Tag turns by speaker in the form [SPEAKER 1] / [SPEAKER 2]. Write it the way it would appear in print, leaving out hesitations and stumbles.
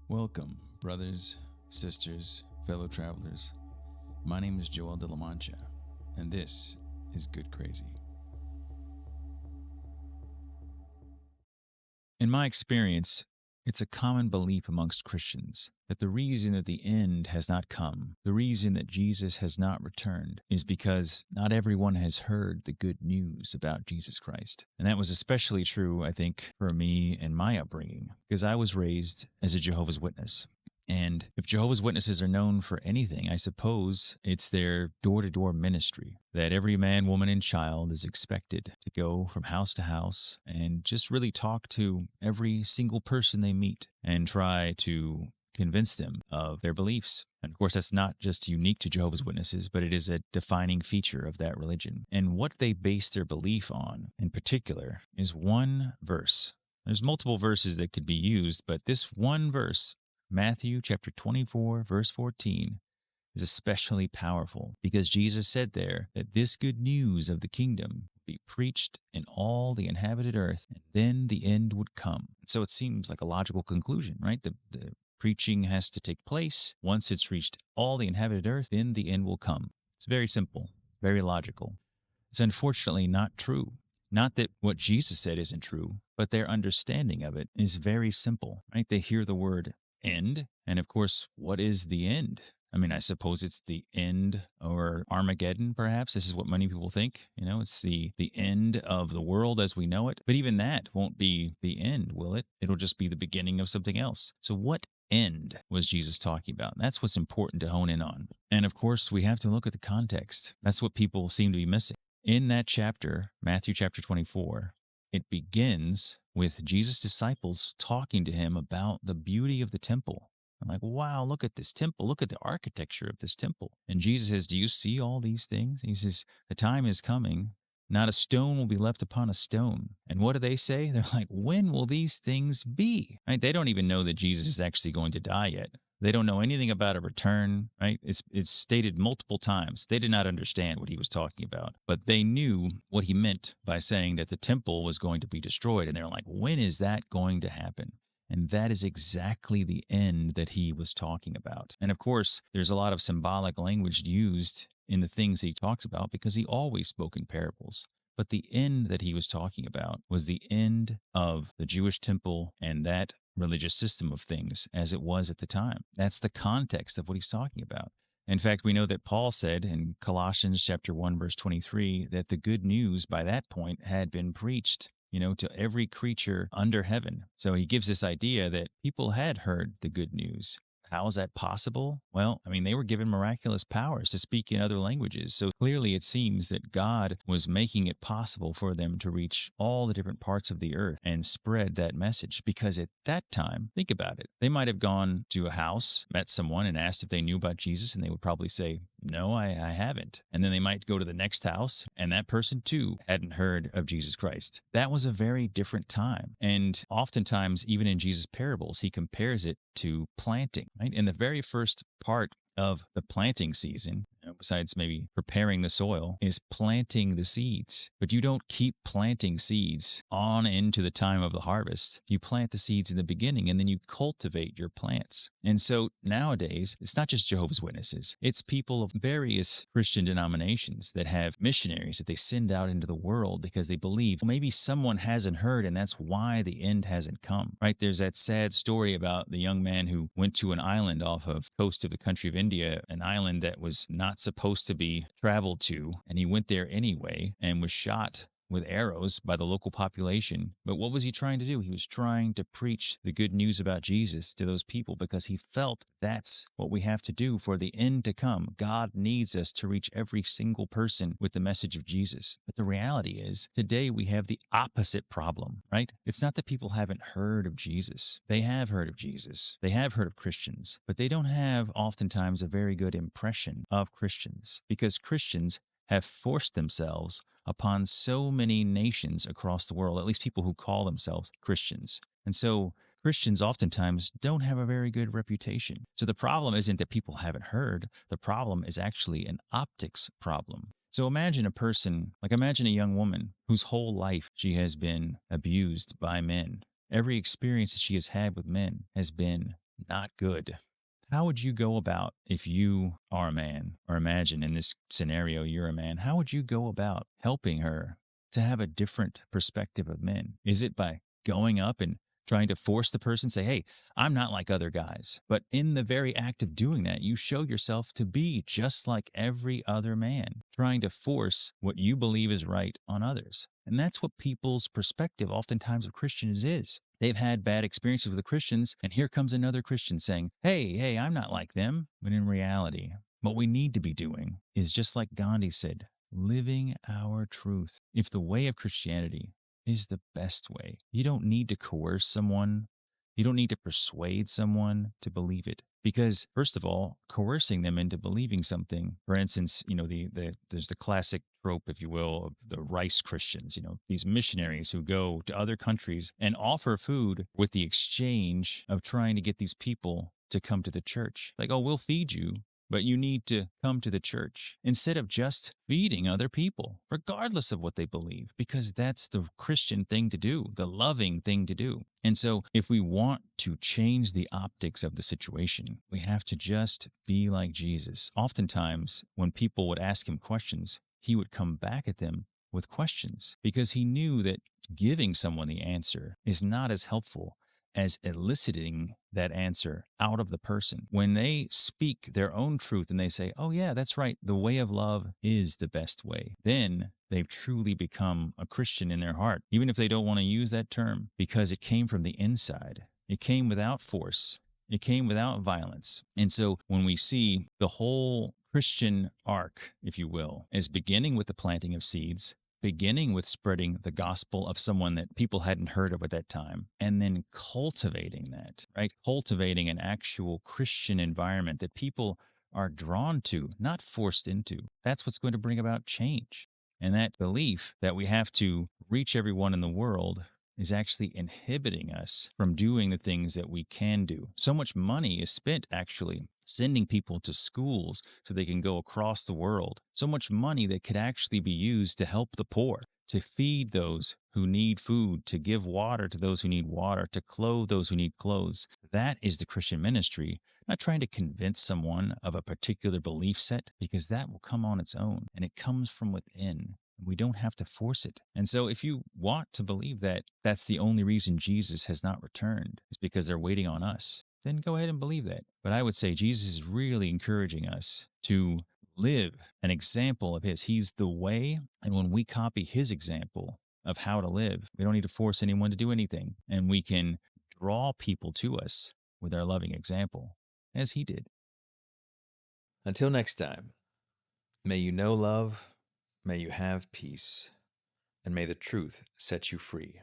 [SPEAKER 1] Welcome, brothers, sisters, fellow travelers. My name is Joel and this is Good Crazy. In my experience, it's a common belief amongst Christians that the reason that the end has not come, the reason that Jesus has not returned, is because not everyone has heard the good news about Jesus Christ. And that was especially true, I think, for me and my upbringing, because I was raised as a Jehovah's Witness. And if Jehovah's Witnesses are known for anything, I suppose it's their door-to-door ministry, that every man, woman, and child is expected to go from house to house and just really talk to every single person they meet and try to convince them of their beliefs. And of course, that's not just unique to Jehovah's Witnesses, but it is a defining feature of that religion. And what they base their belief on, in particular, is one verse. There's multiple verses that could be used, but this one verse, Matthew chapter 24, verse 14, is especially powerful because Jesus said there that this good news of the kingdom would be preached in all the inhabited earth, and then the end would come. So it seems like a logical conclusion, right? The preaching has to take place. Once it's reached all the inhabited earth, then the end will come. It's very simple, very logical. It's unfortunately not true. Not that what Jesus said isn't true, but their understanding of it is very simple, right? They hear the word end. And of course, what is the end? I mean, I suppose it's the end or Armageddon, perhaps. This is what many people think. It's the end of the world as we know it. But even that won't be the end, will it? It'll just be the beginning of something else. So what end was Jesus talking about? That's what's important to hone in on. And of course, we have to look at the context. That's what people seem to be missing. In that chapter, Matthew chapter 24, it begins with Jesus' disciples talking to him about the beauty of the temple. I'm like, wow, look at this temple. Look at the architecture of this temple. And Jesus says, do you see all these things? He says, the time is coming. Not a stone will be left upon a stone. And what do they say? They're like, when will these things be? Right? They don't even know that Jesus is actually going to die yet. They don't know anything about a return, right? It's stated multiple times. They did not understand what he was talking about, but they knew what he meant by saying that the temple was going to be destroyed. And they're like, when is that going to happen? And that is exactly the end that he was talking about. And of course, there's a lot of symbolic language used in the things he talks about because he always spoke in parables. But the end that he was talking about was the end of the Jewish temple and that religious system of things as it was at the time. That's the context of what he's talking about. In fact, we know that Paul said in Colossians chapter 1, verse 23, that the good news by that point had been preached, to every creature under heaven. So he gives this idea that people had heard the good news. How is that possible? Well, they were given miraculous powers to speak in other languages. So clearly it seems that God was making it possible for them to reach all the different parts of the earth and spread that message. Because at that time, think about it, they might have gone to a house, met someone and asked if they knew about Jesus, and they would probably say, no, I haven't. And then they might go to the next house, and that person too hadn't heard of Jesus Christ. That was a very different time. And oftentimes, even in Jesus' parables, he compares it to planting, right? In the very first part of the planting season, besides maybe preparing the soil, is planting the seeds. But you don't keep planting seeds on into the time of the harvest. You plant the seeds in the beginning, and then you cultivate your plants. And so nowadays, it's not just Jehovah's Witnesses. It's people of various Christian denominations that have missionaries that they send out into the world because they believe, well, maybe someone hasn't heard, and that's why the end hasn't come, right? There's that sad story about the young man who went to an island off of the coast of the country of India, an island that was not supposed to be traveled to, and he went there anyway and was shot with arrows by the local population. But what was he trying to do? He was trying to preach the good news about Jesus to those people because he felt that's what we have to do for the end to come. God needs us to reach every single person with the message of Jesus. But the reality is, today we have the opposite problem, right? It's not that people haven't heard of Jesus. They have heard of Jesus. They have heard of Christians, but they don't have oftentimes a very good impression of Christians because Christians have forced themselves upon so many nations across the world, at least people who call themselves Christians. And so Christians oftentimes don't have a very good reputation. So the problem isn't that people haven't heard. The problem is actually an optics problem. So imagine a young woman whose whole life she has been abused by men. Every experience that she has had with men has been not good. How would you go about if you are a man, or imagine in this scenario you're a man, how would you go about helping her to have a different perspective of men? Is it by going up and trying to force the person, say, hey, I'm not like other guys. But in the very act of doing that, you show yourself to be just like every other man, trying to force what you believe is right on others. And that's what people's perspective oftentimes of Christians is. They've had bad experiences with the Christians, and here comes another Christian saying, hey, I'm not like them. When in reality, what we need to be doing is just like Gandhi said, living our truth. If the way of Christianity is the best way, you don't need to coerce someone. You don't need to persuade someone to believe it. Because first of all, coercing them into believing something, for instance, there's the classic trope, if you will, of the rice Christians, these missionaries who go to other countries and offer food with the exchange of trying to get these people to come to the church. Like, oh, we'll feed you, but you need to come to the church instead of just feeding other people, regardless of what they believe, because that's the Christian thing to do, the loving thing to do. And so if we want to change the optics of the situation, we have to just be like Jesus. Oftentimes, when people would ask him questions, he would come back at them with questions because he knew that giving someone the answer is not as helpful as eliciting that answer out of the person. When they speak their own truth and they say, oh yeah, that's right, the way of love is the best way, then they've truly become a Christian in their heart, even if they don't want to use that term, because it came from the inside. It came without force. It came without violence. And so when we see the whole Christian arc, if you will, as beginning with the planting of seeds, beginning with spreading the gospel of someone that people hadn't heard of at that time, and then cultivating that, right? Cultivating an actual Christian environment that people are drawn to, not forced into. That's what's going to bring about change. And that belief that we have to reach everyone in the world is actually inhibiting us from doing the things that we can do. So much money is spent actually sending people to schools so they can go across the world. So much money that could actually be used to help the poor, to feed those who need food, to give water to those who need water, to clothe those who need clothes. That is the Christian ministry, not trying to convince someone of a particular belief set, because that will come on its own and it comes from within. We don't have to force it. And so if you want to believe that that's the only reason Jesus has not returned is because they're waiting on us, then go ahead and believe that. But I would say Jesus is really encouraging us to live an example of his. He's the way. And when we copy his example of how to live, we don't need to force anyone to do anything. And we can draw people to us with our loving example, as he did.
[SPEAKER 2] Until next time, may you know love, may you have peace, and may the truth set you free.